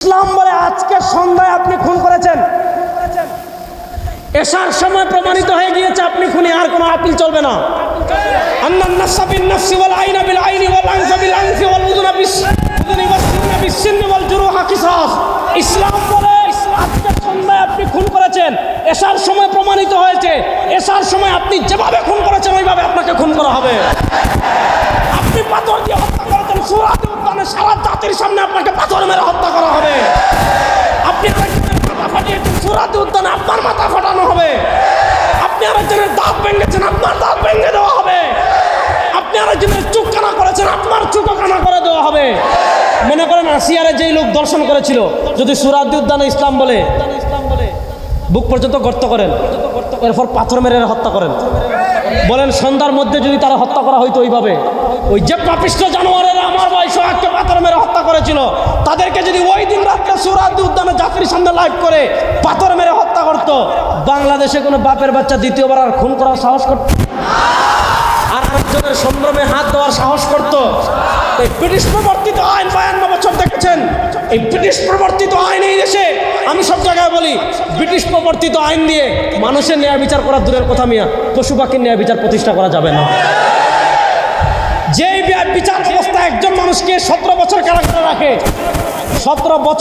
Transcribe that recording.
ইসলাম বলে আজকে সন্ধ্যায় আপনি খুন করেছেন, এশার সময় প্রমাণিত হয়ে গিয়েছে আপনি খুনি, আর কোনো আপিল চলবে না। আন্নান নাফসা বিন নাফসি ওয়াল আইনা বিল আইনি ওয়াল আনফা বিল আনফি ওয়াল উযুনা বিস উযুনি ওয়াস সিন্না বিস সিন্নি ওয়াল জুরুহা কিসাস। ইসলাম বলে আজকে সন্ধ্যায় আপনি খুন করেছেন, এশার সময় প্রমাণিত হয়েছে, এশার সময় আপনি যেভাবে খুন করেছেন ওইভাবে আপনাকে খুন করা হবে। আপনি পাথর দিয়ে হত্যা করেছেন, সুরাতে উদ্যানে সারা জাতির সামনে আপনাকে পাথর মেরে হত্যা করা হবে। আপনি আরেকজনের মাথা ফাটিয়েছেন, সুরাতে উদ্যানে আপনার মাথা ফাটানো হবে। আপনি আরেকজনের দাঁত ভেঙেছেন, আপনার দাঁত ভেঙে দেওয়া হবে। আপনি আরেকজনের চুখ কানা করেছেন, আপনার চুখও কানা করে দেওয়া হবে। মনে করেন আসিয়ারে যেই লোক দর্শন করেছিল, যদি সুরাতে উদ্যানে ইসলাম বলে বুক পর্যন্ত গর্ত করেন, এরপর পাথর মেরে হত্যা করেন, বলেন সন্ধ্যার মধ্যে যদি তারা হত্যা করা হইতো ওইভাবে, ওই যে পাপিষ্ঠ জানোয়ারেরা আমার ভাই সোহাগকে পাথর মেরে হত্যা করেছিল, তাদেরকে যদি ওই দিন রাত্রে সুরাতে উদ্যানে জাতির সামনে লাইভ করে পাথর মেরে হত্যা করতো, বাংলাদেশে কোনো বাপের বাচ্চা দ্বিতীয়বার আর খুন করার সাহস করত, আর আরেকজনের সম্ভ্রমে হাত দেওয়ার সাহস করত? এই ব্রিটিশ প্রবর্তিত আইন 52 বছর দেখেছেন, এই ব্রিটিশ প্রবর্তিত আইন এই দেশে, আমি সব জায়গায় বলি, ব্রিটিশ প্রবর্তিত আইন দিয়ে মানুষের ন্যায় বিচার করা দূরের কথা মিয়া, পশু পাখির ন্যায় বিচার প্রতিষ্ঠা করা যাবে না। যেই বিচার ব্যবস্থা একজন মানুষকে 17 বছর কারাগারে রাখে, 17 বছর